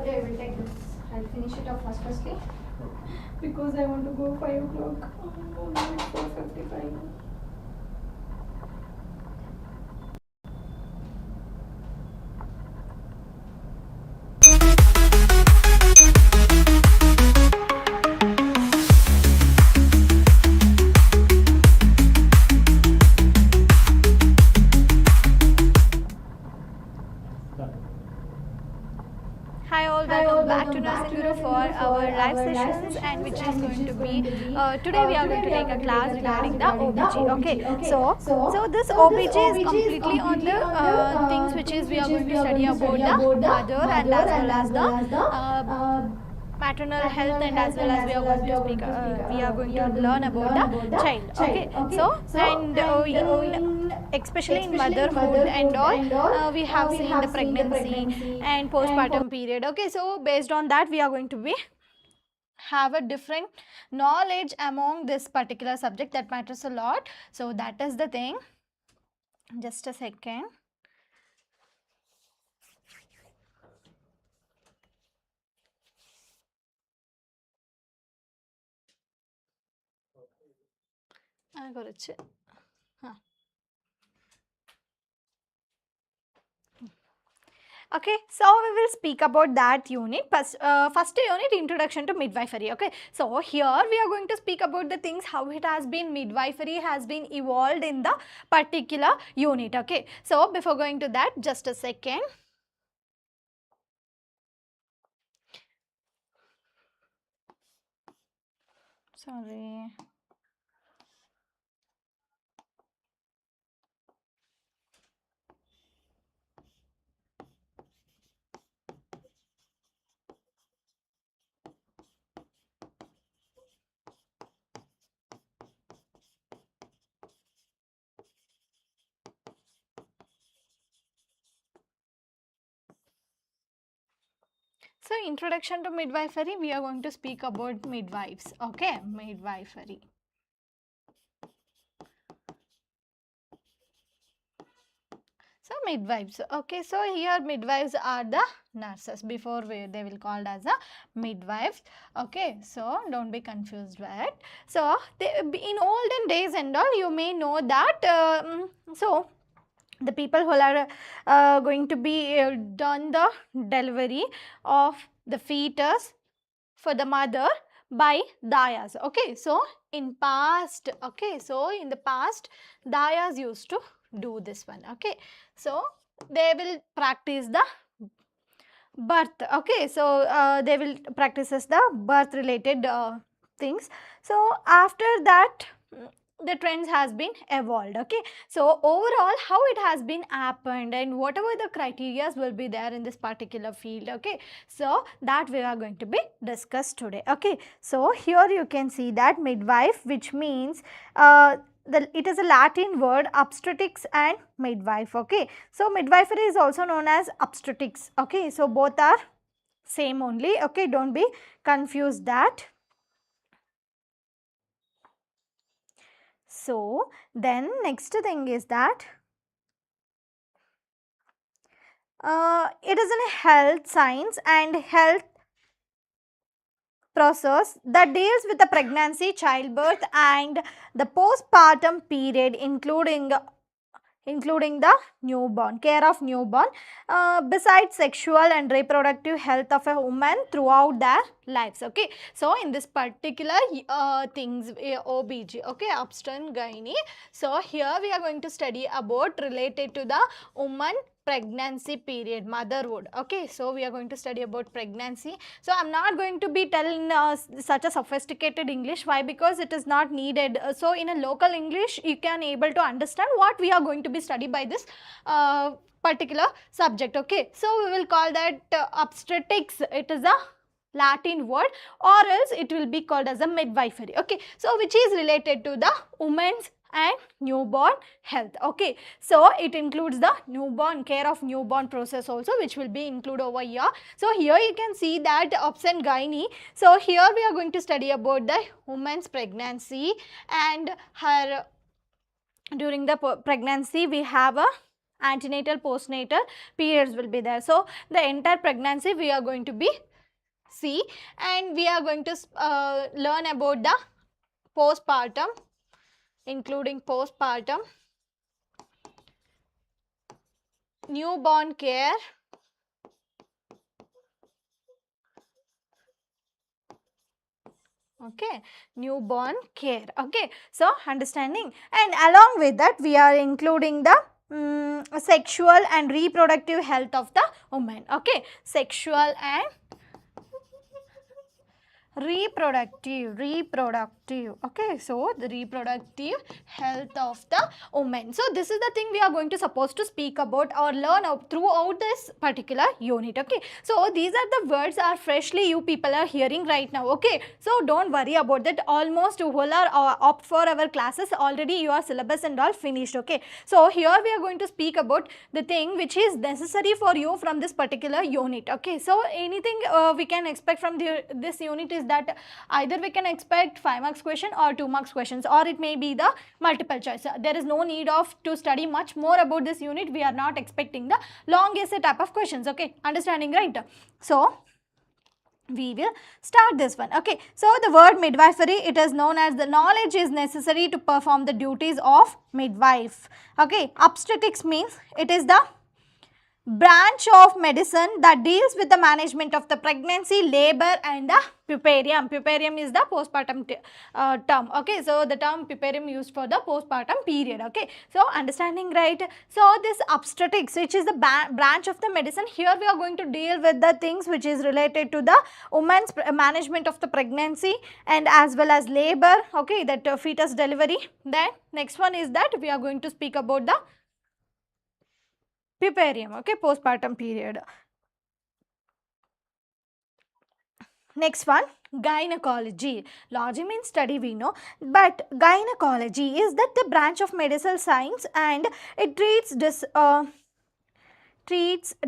today I will take this. I'll finish it off firstly because I want to go 5 o'clock. Oh no, it's 4:55. Hi all, welcome back to Nursing Guru for our live sessions, and which is going to be today we are going to take a class regarding the OBG. Okay, so this OBG is completely on the things which is we are going to study about the mother and as well as the maternal health, and as well as we are going to speak we are going to learn about the child. Okay, so and in especially in motherhood and all, we have seen the pregnancy and postpartum period. Okay, so based on that we are going to be have a different knowledge among this particular subject that matters a lot. So that is the thing. Just a second. Okay, so we will speak about that unit. First unit, introduction to midwifery. Okay, so here we are going to speak about the things how it has been midwifery has been evolved in the particular unit. Okay, so before going to that, just a second. Sorry. So introduction to midwifery, we are going to speak about midwives. Okay, midwifery. So midwives. Okay, so here midwives are the nurses. Before they will called as a midwives. Okay, so don't be confused with it. So in olden days and all, you may know that so the people who are going to be done the delivery of the fetus for the mother by dayas. Okay, so in past, okay, so in the past dayas used to do this one. Okay, so they will practice the birth. Okay, so they will practices the birth related things. So after that the trends has been evolved. Okay, so overall how it has been happened and whatever the criteria will be there in this particular field. Okay, so that we are going to be discussed today. Okay, so here you can see that midwife, which means it is a Latin word, obstetrics and midwife. Okay, so midwifery is also known as obstetrics. Okay, so both are same only. Okay, don't be confused that. So then next thing is that it is in health science and health process that deals with the pregnancy, childbirth and the postpartum period, including the newborn, care of newborn, besides sexual and reproductive health of a woman throughout their lives. Okay, so in this particular things, OBG, okay, obstetric gynae. So here we are going to study about related to the woman pregnancy period, motherhood. Okay, so we are going to study about pregnancy. So I'm not going to be telling such a sophisticated English. Why? Because it is not needed. So in a local English you can able to understand what we are going to be studied by this particular subject. Okay, so we will call that obstetrics. It is a Latin word, or else it will be called as a midwifery. Okay, so which is related to the women's and newborn health. Okay, so it includes the newborn, care of newborn process also, which will be included over here. So here you can see that obstetric gynae. So here we are going to study about the woman's pregnancy and her during the pregnancy we have a antenatal, postnatal periods will be there. So the entire pregnancy we are going to be see, and we are going to learn about the postpartum, including postpartum, newborn care, okay, newborn care. Okay, so understanding, and along with that we are including the sexual and reproductive health of the woman. Okay, sexual and reproductive, okay, so the reproductive health of the woman. So this is the thing we are going to supposed to speak about or learn throughout this particular unit. Okay, so these are the words are freshly you people are hearing right now. Okay, so don't worry about that. Almost whole are opt for our classes already, your syllabus and all finished. Okay, so here we are going to speak about the thing which is necessary for you from this particular unit. Okay, so anything we can expect from this unit is that either we can expect 5 marks question or 2 marks questions, or it may be the multiple choice. There is no need of to study much more about this unit. We are not expecting the long essay type of questions. Okay, understanding, right? So we will start this one. Okay, so the word midwifery, it is known as the knowledge is necessary to perform the duties of midwife. Okay, obstetrics means it is the branch of medicine that deals with the management of the pregnancy, labor and the puerperium. Puerperium is the postpartum term. Okay, so the term puerperium used for the postpartum period. Okay, so understanding, right? So this obstetrics, which is the branch of the medicine, here we are going to deal with the things which is related to the woman's management of the pregnancy and as well as labor. Okay, that fetus delivery. Then next one is that we are going to speak about the puerperium, okay, postpartum period. Next one, gynecology. Logy means study, we know, but gynecology is that the branch of medical science, and it treats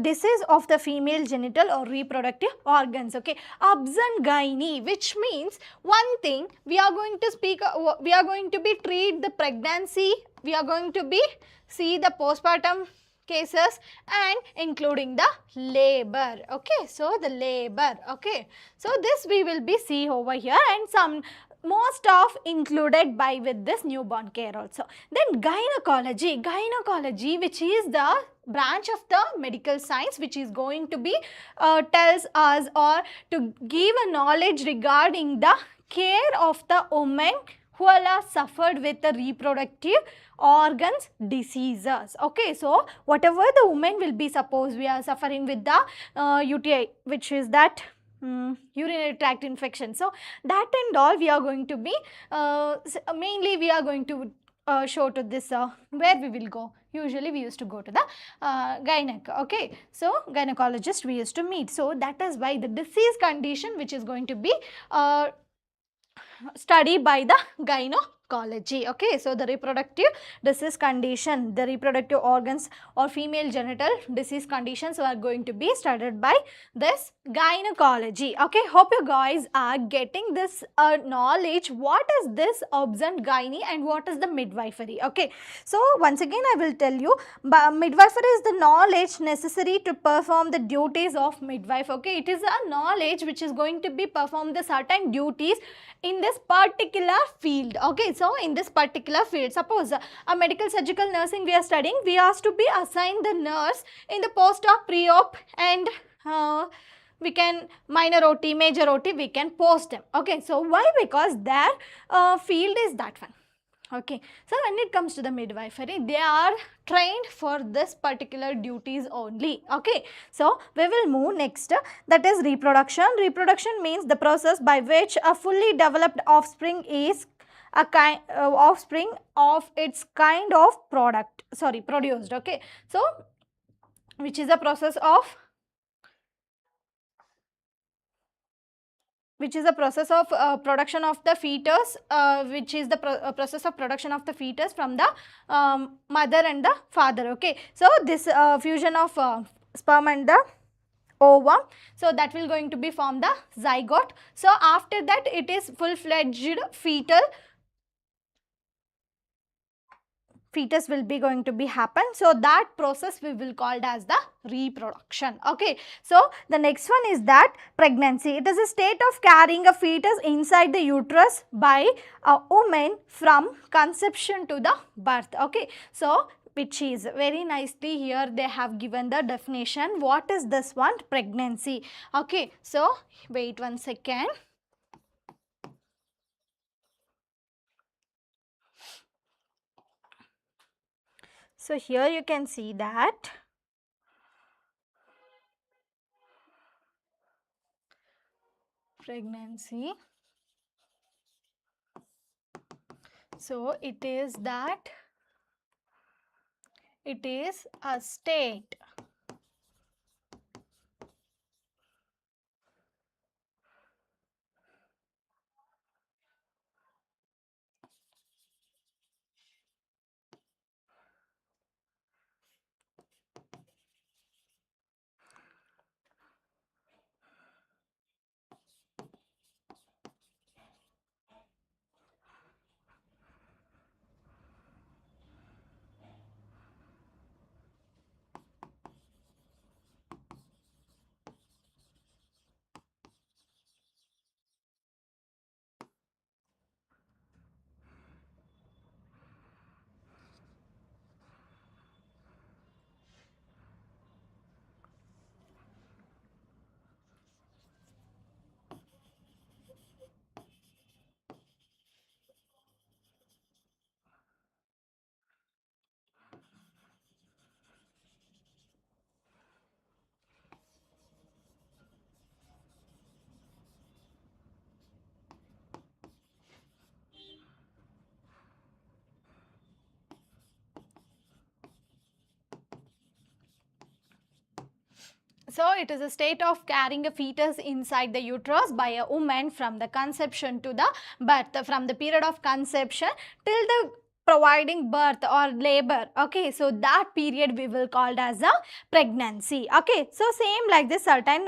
disease of the female genital or reproductive organs. Okay, obs and gynae, which means one thing we are going to speak, we are going to be treat the pregnancy, we are going to be see the postpartum cases and including the labor. Okay, so the labor. Okay, so this we will be see over here, and some most of included by with this newborn care also. Then gynecology, which is the branch of the medical science which is going to be tells us or to give a knowledge regarding the care of the woman who are suffered with the reproductive organs diseases. Okay, so whatever the woman will be, suppose we are suffering with the UTI, which is that urinary tract infection. So that and all we are going to be mainly we are going to show to this where we will go. Usually we used to go to the gynec. Okay, so gynecologist we used to meet. So that is why the disease condition which is going to be studied by the gynecology. Okay, so the reproductive disease condition, the reproductive organs or female genital disease conditions are going to be studied by this gynecology. Okay, hope you guys are getting this knowledge. What is this obs and gynae and what is the midwifery? Okay, so once again I will tell you, midwifery is the knowledge necessary to perform the duties of midwife. Okay, it is a knowledge which is going to be perform the certain duties in this particular field. Okay, so in this particular field, suppose a medical surgical nursing we are studying, we asked to be assigned the nurse in the post-op, pre-op and we can minor OT, major OT, we can post them. Okay, so why? Because their field is that one. Okay, so when it comes to the midwifery, they are trained for this particular duties only. Okay, so we will move next, that is reproduction. Reproduction means the process by which a fully developed offspring is a kind offspring of its kind of produced. Okay, so which is a process of production of the fetus, which is the process of production of the fetus from the mother and the father. Okay, so this fusion of sperm and the ovum, so that will going to be form the zygote. So after that it is full-fledged fetal fetus will be going to be happen. So that process we will call as the reproduction. Okay, so the next one is that pregnancy. It is a state of carrying a fetus inside the uterus by a woman from conception to the birth. Okay, so which is very nicely here they have given the definition. What is this one? Pregnancy. Okay, so wait one second. So here you can see that pregnancy. So it is that it is a state So it is a state of carrying a fetus inside the uterus by a woman from the conception to the birth, from the period of conception till the providing birth or labor. Okay, so that period we will call as a pregnancy. Okay, so same like this, certain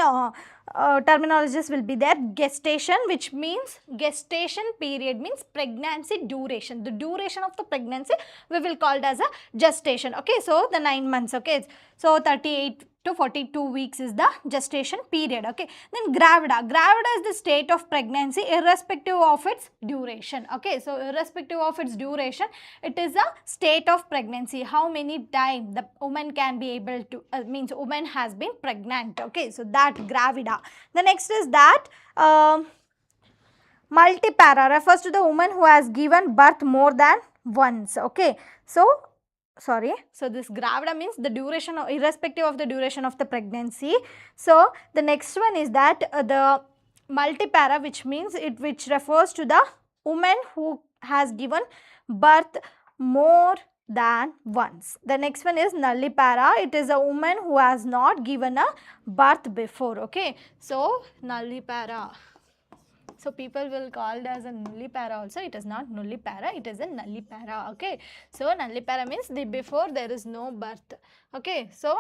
terminologies will be there. Gestation, which means gestation period means pregnancy duration. The duration of the pregnancy we will call it as a gestation. Okay, so the 9 months. Okay, so 38 to 42 weeks is the gestation period. Okay, then gravida. Gravida is the state of pregnancy irrespective of its duration. Okay, so irrespective of its duration, it is a state of pregnancy. How many times the woman can be able to, means woman has been pregnant. Okay, so that gravida. The next is that multipara refers to the woman who has given birth more than once. Okay, so sorry, so this gravida means the duration of, irrespective of the duration of the pregnancy. So the next one is that the multipara, which means it, which refers to the woman who has given birth more than once. The next one is nullipara. It is a woman who has not given a birth before. Okay, so nullipara. So people will call it as a nullipara also. It is not nullipara, it is a nullipara. Okay, so nullipara means the before there is no birth. Okay, so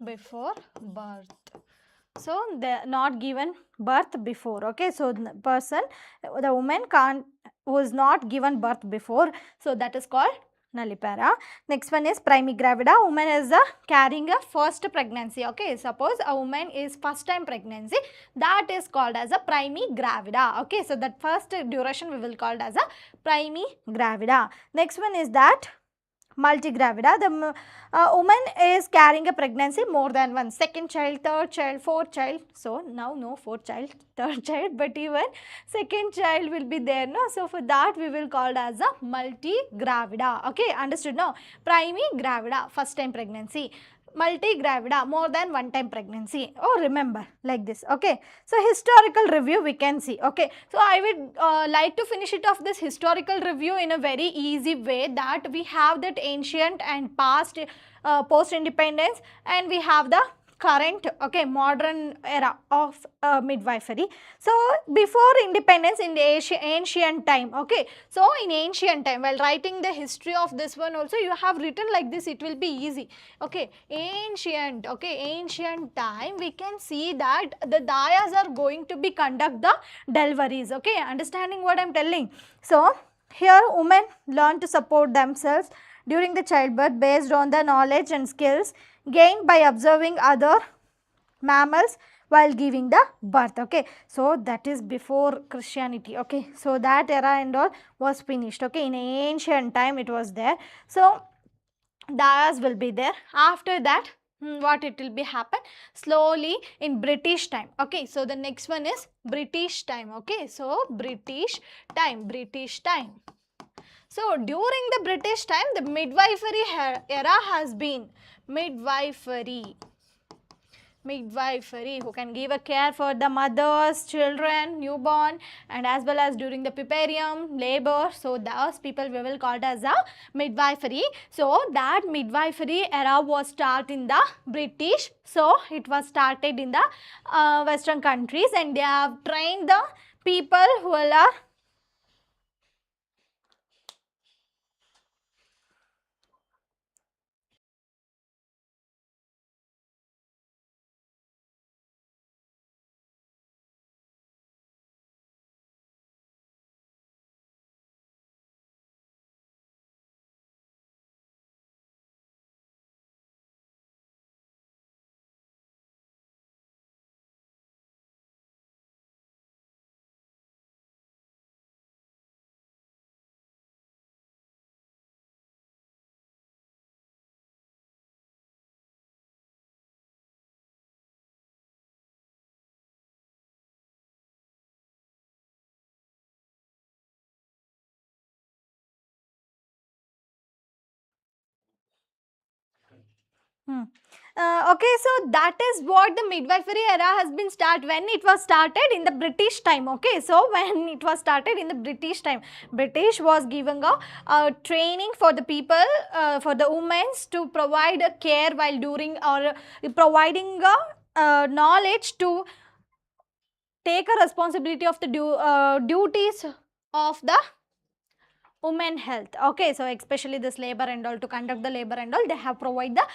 before birth, so they are not given birth before. Okay, so the person, the woman can't, who is not given birth before, so that is called nullipara. Next one is primigravida. Woman is carrying a first pregnancy. Okay, suppose a woman is first time pregnancy, that is called as a primigravida. Okay, so that first duration we will call it as a primigravida. Next one is that multigravida. The woman is carrying a pregnancy more than one, second child, third child, fourth child. So now no fourth child, third child, but even second child will be there, no? So for that we will call it as a multigravida. Okay, understood? No, primigravida, first time pregnancy. Multigravida, more than one time pregnancy. Oh, remember like this. Okay, so historical review we can see. Okay, so I would like to finish it off this historical review in a very easy way, that we have that ancient and past, post independence, and we have the current, okay, modern era of midwifery. So before independence in the ancient time, okay, so in ancient time, while writing the history of this one also, you have written like this, it will be easy. Okay, ancient, okay, ancient time, we can see that the dayas are going to be conduct the deliveries, okay, understanding what I am telling. So here women learn to support themselves during the childbirth based on the knowledge and skills gained by observing other mammals while giving the birth, okay. So that is before Christianity, okay. So that era and all was finished, okay. In ancient time it was there. So dayas will be there. After that, what it will be happen slowly in British time, okay. So the next one is British time, okay. So British time. So during the British time, the midwifery era has been midwifery, who can give a care for the mothers, children, newborn, and as well as during the puparium, labor. So those people we will call it as a midwifery. So that midwifery era was started in the British. So it was started in the Western countries, and they have trained the people who are okay, so that is what the midwifery era has been started when it was started in the British time, okay. So when it was started in the British time, British was giving a training for the people, for the women to provide a care while during or providing a knowledge to take a responsibility of the duties of the women health, okay. So especially this labor and all, to conduct the labor and all, they have provide the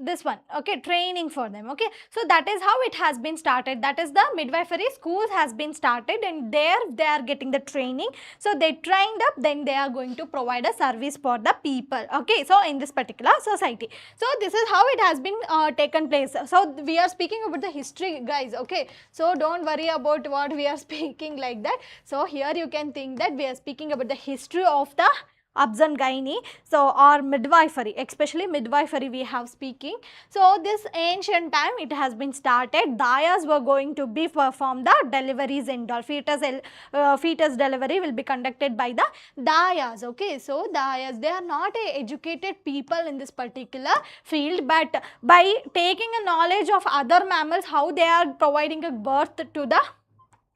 this one, okay, training for them, okay. So that is how it has been started. That is the midwifery schools has been started, and there they are getting the training. So they trained up, then they are going to provide a service for the people, okay. So in this particular society, so this is how it has been taken place. So we are speaking about the history, guys, okay. So don't worry about what we are speaking like that. So here you can think that we are speaking about the history of the obs and gynae, so or midwifery, especially midwifery we have speaking. So this ancient time it has been started. Dayas were going to be perform the deliveries and all. Fetus delivery will be conducted by the dayas, okay. So dayas, they are not educated people in this particular field, but by taking a knowledge of other mammals, how they are providing a birth to the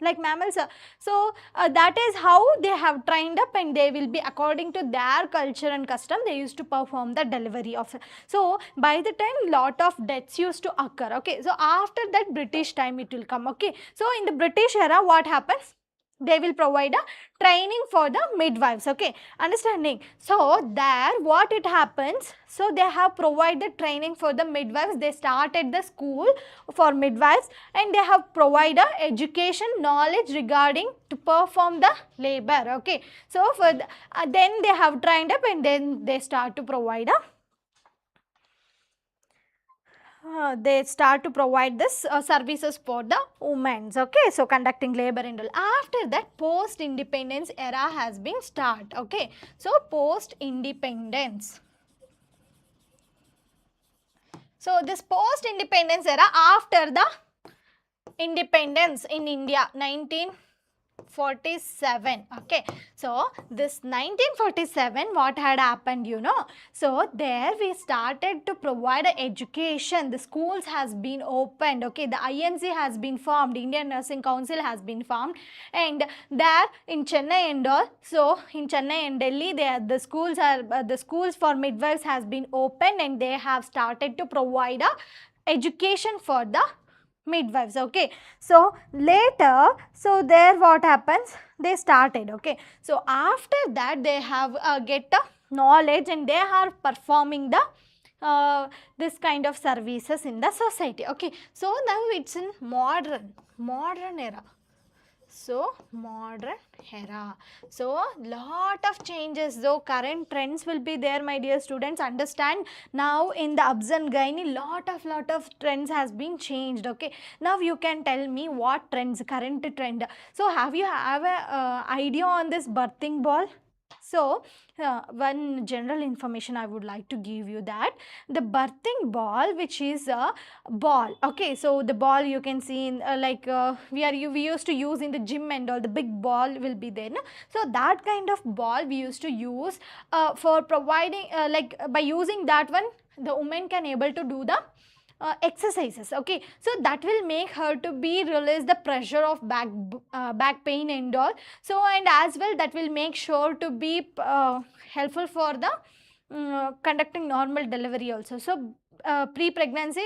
like mammals. So that is how they have trained up, and they will be according to their culture and custom, they used to perform the delivery of. So by the time lot of deaths used to occur, okay. So after that British time it will come, okay. So in the British era what happens, they will provide a training for the midwives, okay, understanding. So there what it happens, so they have provided training for the midwives. They started the school for midwives, and they have provided education knowledge regarding to perform the labor, okay. So for the, then they have trained up, and then they start to provide a they start to provide this services for the women, okay. So conducting labor and all. After that post independence era has been start, okay. So post independence, so this post independence era after the independence in India 1947, okay. So this 1947 what had happened, you know, so there we started to provide education. The schools has been opened, okay. The INC has been formed, Indian Nursing Council has been formed, and there in Chennai and all, so in Chennai and Delhi the schools are the schools for midwives has been opened, and they have started to provide a education for the midwives. Okay, so later, so there what happens, they started. Okay, so after that they have get a knowledge and they are performing the this kind of services in the society. Okay, so now it's in modern era. So modern era, so lot of changes, though current trends will be there, my dear students. Understand, now in the obs and gynae lot of trends has been changed. Okay, now you can tell me what trends, current trend. So have you have a idea on this birthing ball? So one general information I would like to give you, that the birthing ball, which is a ball. Okay, so the ball you can see in we used to use in the gym and all, the big ball will be there, no? So that kind of ball we used to use for providing by using that one, the woman can able to do the exercises. Okay, so that will make her to be release the pressure of back pain and all. So and as well that will make sure to be helpful for the conducting normal delivery also. So pre-pregnancy,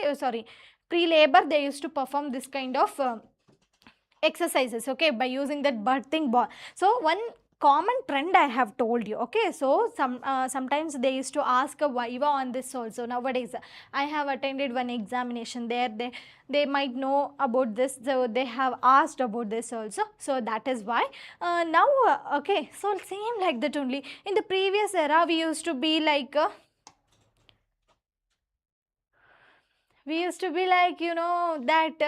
pre-labor, they used to perform this kind of exercises, okay, by using that birthing ball. So one common trend I have told you. Okay, so sometimes they used to ask a viva on this also. Nowadays I have attended one examination there, they might know about this, so they have asked about this also. So that is why now okay, so same like that only. In the previous era we used to be like you know, that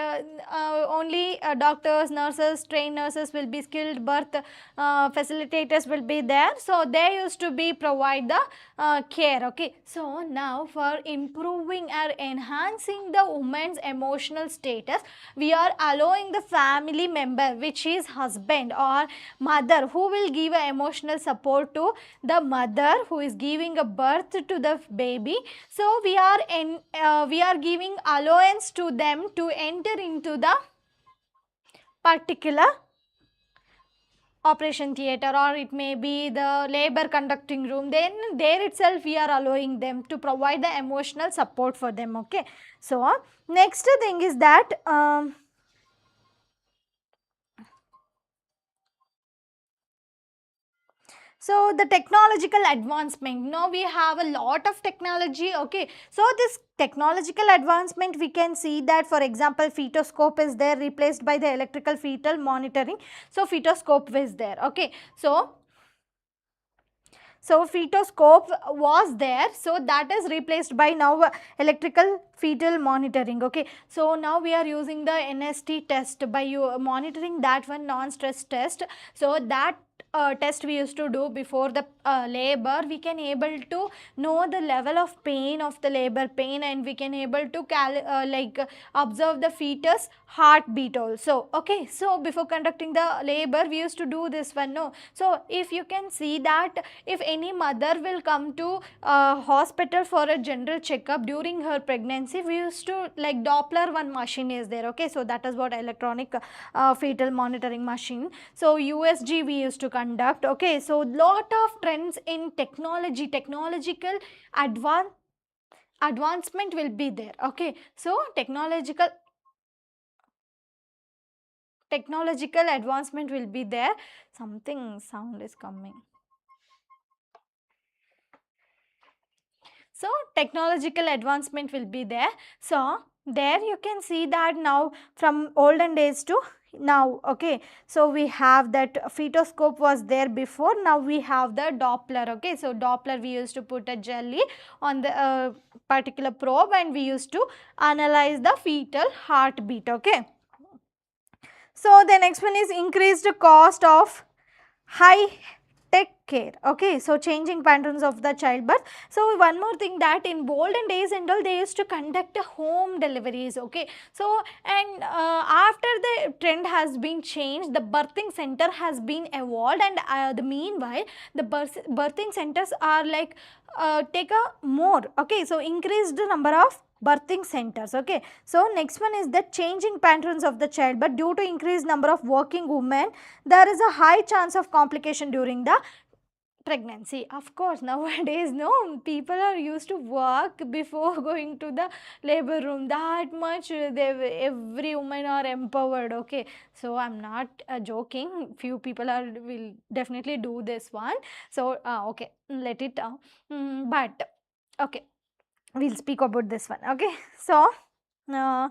only doctors, nurses, trained nurses will be skilled, birth facilitators will be there. So they used to be provide the care. Okay, so now for improving or enhancing the woman's emotional status, we are allowing the family member, which is husband or mother, who will give a emotional support to the mother who is giving a birth to the baby. So we are giving allowance to them to enter into the particular operation theater, or it may be the labor conducting room. Then there itself we are allowing them to provide the emotional support for them. Okay, so next thing is that so the technological advancement, now we have a lot of technology. Okay, so this technological advancement, we can see that, for example, fetoscope is there, replaced by the electrical fetal monitoring. So fetoscope is there. Okay, so fetoscope was there, so that is replaced by now electrical fetal monitoring. Okay, so now we are using the NST test by you monitoring that one, non-stress test. So that test we used to do before the labor, we can able to know the level of pain of the labor pain, and we can able to observe the fetus heartbeat also. Okay, so before conducting the labor we used to do this one, no? So if you can see that, if any mother will come to hospital for a general checkup during her pregnancy, we used to like Doppler one machine is there. Okay, so that is what electronic fetal monitoring machine. So USG we used to conduct. Okay, so lot of trends in technological advancement will be there. Okay, so technological advancement will be there. Something sound is coming. So technological advancement will be there. So there you can see that now from olden days to now. Okay, so we have that fetoscope was there before, now we have the Doppler. Okay, so Doppler we used to put a jelly on the particular probe, and we used to analyze the fetal heartbeat. Okay, so the next one is increased cost of high tech care. Okay, so changing patterns of the childbirth. So one more thing, that in olden days and all, they used to conduct home deliveries. Okay, so and after the trend has been changed, the birthing center has been evolved, and the meanwhile the birthing centers are like take a more. Okay, so increased the number of birthing centers. Okay, so next one is the changing patterns of the child, but due to increased number of working women, there is a high chance of complication during the pregnancy. Of course, nowadays, no, people are used to work before going to the labor room. That much every woman are empowered. Okay, so I'm not joking. Few people will definitely do this one. So okay, let it. But okay, we'll speak about this one. Okay, so uh,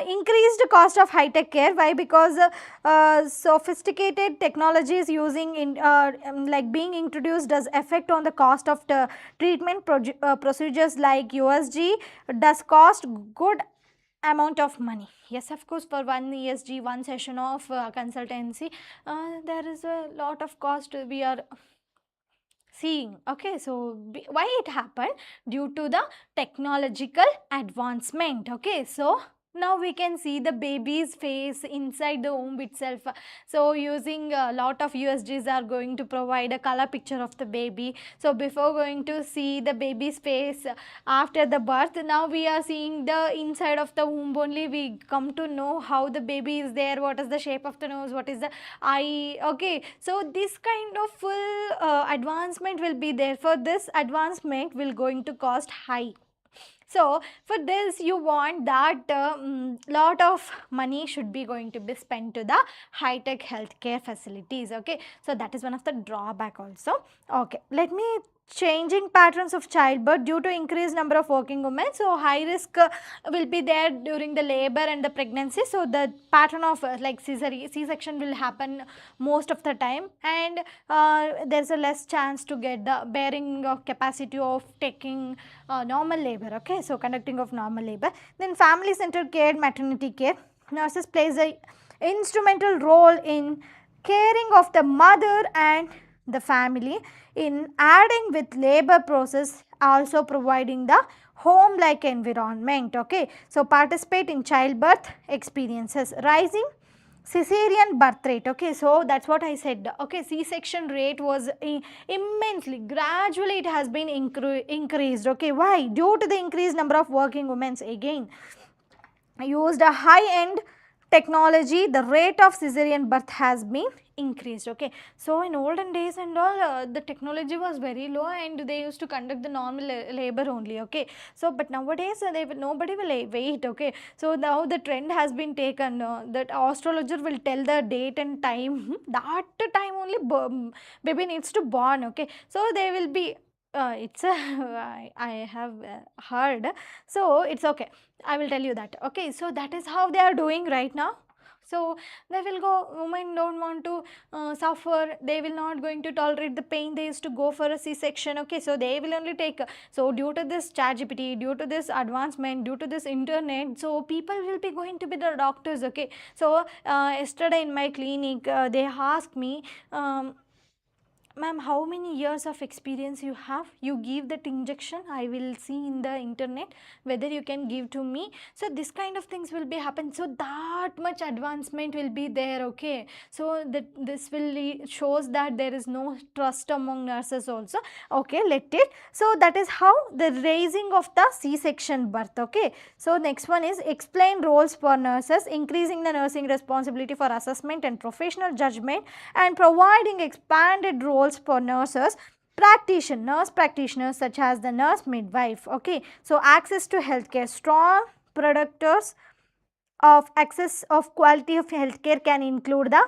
increased cost of high tech care. Why? Because sophisticated technologies using in like being introduced does affect on the cost of the treatment procedures like USG does cost good amount of money. Yes, of course, for one ESG, one session of consultancy, there is a lot of cost we are seeing. Okay, so why it happened? Due to the technological advancement. Okay, so now we can see the baby's face inside the womb itself. So using a lot of USGs are going to provide a color picture of the baby. So before going to see the baby's face after the birth, now we are seeing the inside of the womb only. We come to know how the baby is there, what is the shape of the nose, what is the eye. Okay, so this kind of full advancement will be there. For this advancement will going to cost high. So for this you want that lot of money should be going to be spent to the high tech healthcare facilities. Okay, so that is one of the drawback also. Okay, let me changing patterns of childbirth due to increased number of working women. So high risk will be there during the labor and the pregnancy. So the pattern of like C-section will happen most of the time, and there's a less chance to get the bearing of capacity of taking normal labor. Okay, so conducting of normal labor. Then family centered care, maternity care. Nurses plays a instrumental role in caring of the mother and the family, in adding with labor process, also providing the home like environment. Okay, so participate in childbirth experiences, rising cesarean birth rate. Okay, so that's what I said. Okay, C-section rate was immensely, gradually it has been increased. Okay, why? Due to the increased number of working women. Again, used a high end technology, the rate of cesarean birth has been increased. Okay, so in olden days and all, the technology was very low and they used to conduct the normal labor only. Okay, so but nowadays nobody will wait. Okay, so now the trend has been taken that astrologer will tell the date and time that time only baby needs to born. Okay, so they will be it's a I have heard, so it's okay, I will tell you that. Okay, so that is how they are doing right now. So they will go, women don't want to suffer, they will not going to tolerate the pain, they used to go for a C-section. Okay, so they will only take, so due to this ChatGPT, due to this advancement, due to this internet, so people will be going to be the doctors. Okay, so yesterday in my clinic they asked me, ma'am, how many years of experience you have? You give that injection, I will see in the internet whether you can give to me. So this kind of things will be happen. So that much advancement will be there. Okay, so that this will shows that there is no trust among nurses also. Okay, let it. So that is how the raising of the C-section birth. Okay, so next one is explain roles for nurses, increasing the nursing responsibility for assessment and professional judgment, and providing expanded roles for nurses, nurse practitioners such as the nurse midwife. Okay, so access to healthcare, strong producers of access of quality of healthcare can include the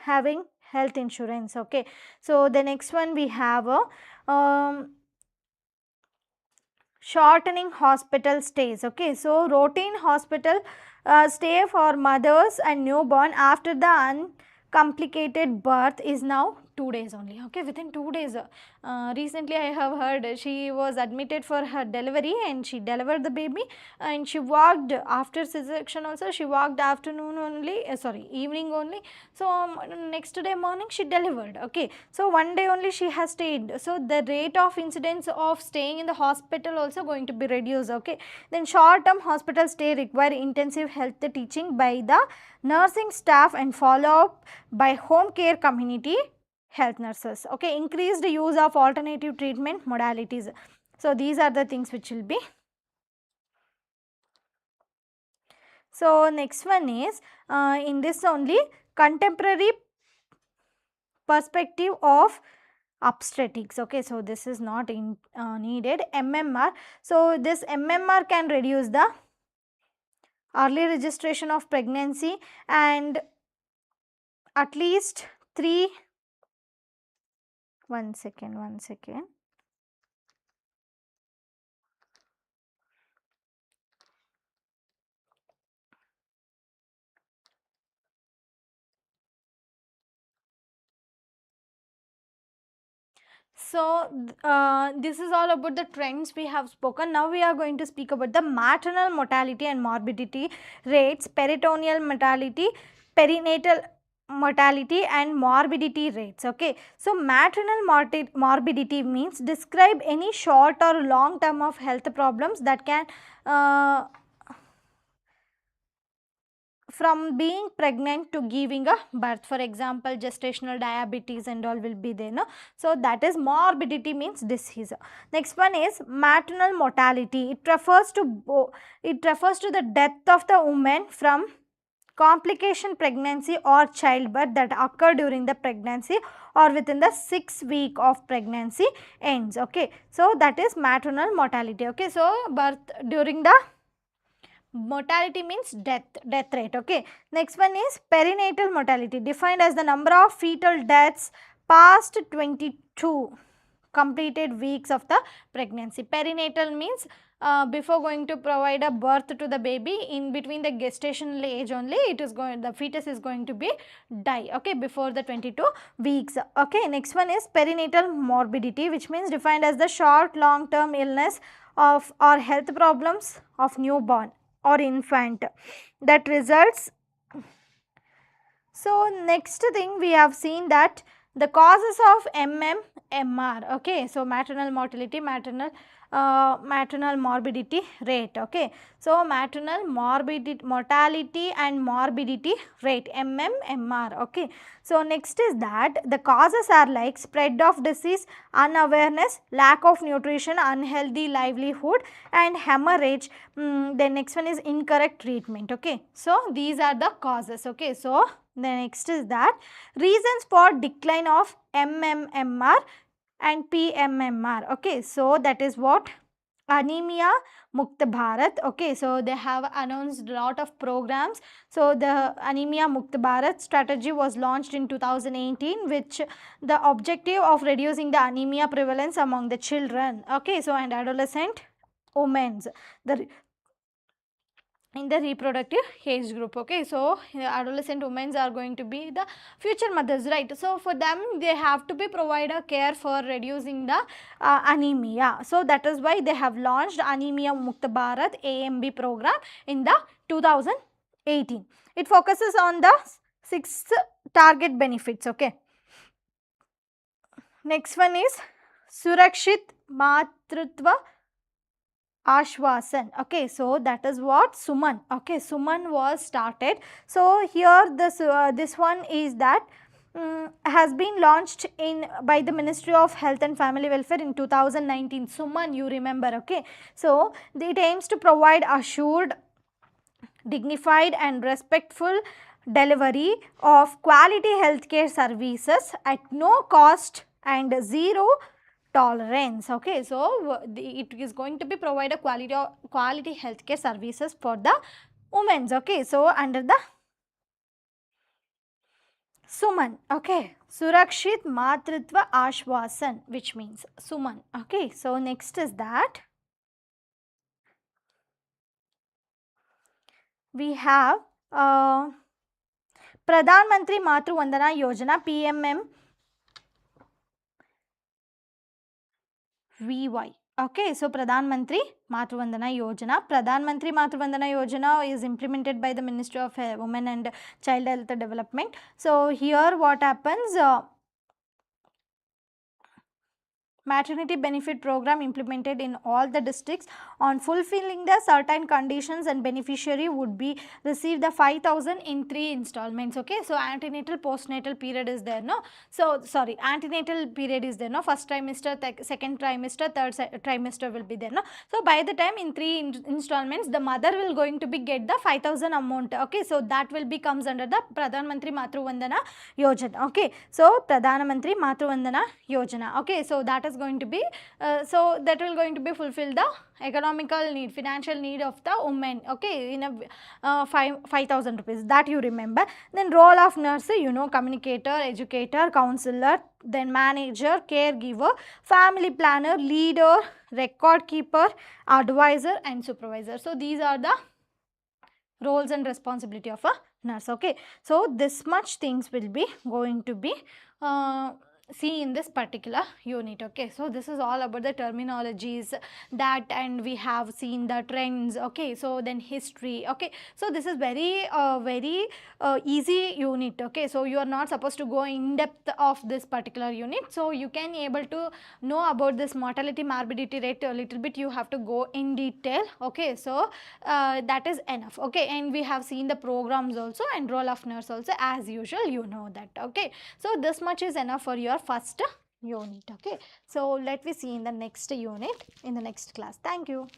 having health insurance. Okay, so the next one we have a shortening hospital stays. Okay, so routine hospital stay for mothers and newborn after the uncomplicated birth is now 2 days only. Okay, within 2 days. Recently I have heard she was admitted for her delivery and she delivered the baby, and she walked after C-section also, she walked afternoon only, sorry, evening only. So next day morning she delivered. Okay, so one day only she has stayed. So the rate of incidence of staying in the hospital also going to be reduced. Okay, then short term hospital stay require intensive health teaching by the nursing staff and follow up by home care community health nurses. Okay, increased use of alternative treatment modalities. So these are the things which will be. So next one is in this only contemporary perspective of obstetrics. Okay, so this is not needed. MMR, so this MMR can reduce the early registration of pregnancy and at least 3 one second. So, this is all about the trends we have spoken. Now, we are going to speak about the maternal mortality and morbidity rates, peritoneal mortality, perinatal mortality and morbidity rates. Okay. So, maternal morbidity means describe any short or long term of health problems that can from being pregnant to giving a birth. For example, gestational diabetes and all will be there, no? So that is morbidity, means disease. Next one is maternal mortality. It refers to the death of the woman from complication pregnancy or childbirth that occur during the pregnancy or within the 6 week of pregnancy ends. Okay, so that is maternal mortality. Okay, so birth during the mortality means death rate. Okay, next one is perinatal mortality, defined as the number of fetal deaths past 22 completed weeks of the pregnancy. Perinatal means before going to provide a birth to the baby, in between the gestational age only, the fetus is going to be die. Okay, before the 22 weeks. Okay, next one is perinatal morbidity, which means defined as the short long term illness of or health problems of newborn or infant that results. So next thing we have seen that the causes of MMR. Okay, so maternal mortality, maternal morbidity rate. Okay, so maternal mortality and morbidity rate, MMR. Okay, so next is that the causes are like spread of disease, unawareness, lack of nutrition, unhealthy livelihood and hemorrhage. Then next one is incorrect treatment. Okay, so these are the causes. Okay, so the next is that reasons for decline of MMR and PMMR. Okay, so that is what Anemia Mukt Bharat. Okay, so they have announced a lot of programs. So the Anemia Mukt Bharat strategy was launched in 2018, which the objective of reducing the anemia prevalence among the children. Okay, so and adolescent women's in the reproductive age group. Okay, so adolescent women are going to be the future mothers, right? So for them they have to be provide a care for reducing the anemia. So that is why they have launched Anemia Mukt Bharat AMB program in the 2018. It focuses on the 6 target benefits. Okay, next one is Surakshit Matrutva Ashwasan. Okay, so that is what Suman. Okay, Suman was started. So here this one is that has been launched by the Ministry of Health and Family Welfare in 2019. Suman, you remember. Okay, so it aims to provide assured, dignified and respectful delivery of quality healthcare services at no cost and zero tolerance. Okay, so it is going to be provide a quality healthcare services for the women. Okay, so under the Suman. Okay, Surakshit Matritva Ashwasan, which means Suman. Okay, so next is that we have Pradhan Mantri Matru Vandana Yojana, PMM VY. Okay, so Pradhan Mantri Matru Vandana Yojana. Pradhan Mantri Matru Vandana Yojana is implemented by the Ministry of Women and Child Health Development. So here what happens, maternity benefit program implemented in all the districts. On fulfilling the certain conditions, and beneficiary would be receive the 5,000 in 3 installments. Okay, so antenatal postnatal period is there, no? So sorry, antenatal period is there, no? First trimester, second trimester, third trimester will be there, no? So by the time in 3 installments, the mother will going to be get the 5,000 amount. Okay, so that will be comes under the Pradhan Mantri Matru Vandana Yojana. Okay, so Pradhana Mantri Matru Vandana Yojana. Okay, so that is going to be so that will going to be fulfill the economical need, financial need of the woman. Okay, in a 5,000 rupees, that you remember. Then role of nurse, you know, communicator, educator, counselor, then manager, caregiver, family planner, leader, record keeper, advisor and supervisor. So these are the roles and responsibility of a nurse. Okay, so this much things will be going to be see in this particular unit. Okay, so this is all about the terminologies that, and we have seen the trends. Okay, so then history. Okay, so this is very easy unit. Okay, so you are not supposed to go in depth of this particular unit, so you can able to know about this mortality morbidity rate a little bit. You have to go in detail. Okay, so that is enough. Okay, and we have seen the programs also and role of nurse also, as usual, you know that. Okay, so this much is enough for your first unit. Okay, so let me see in the next unit in the next class. Thank you.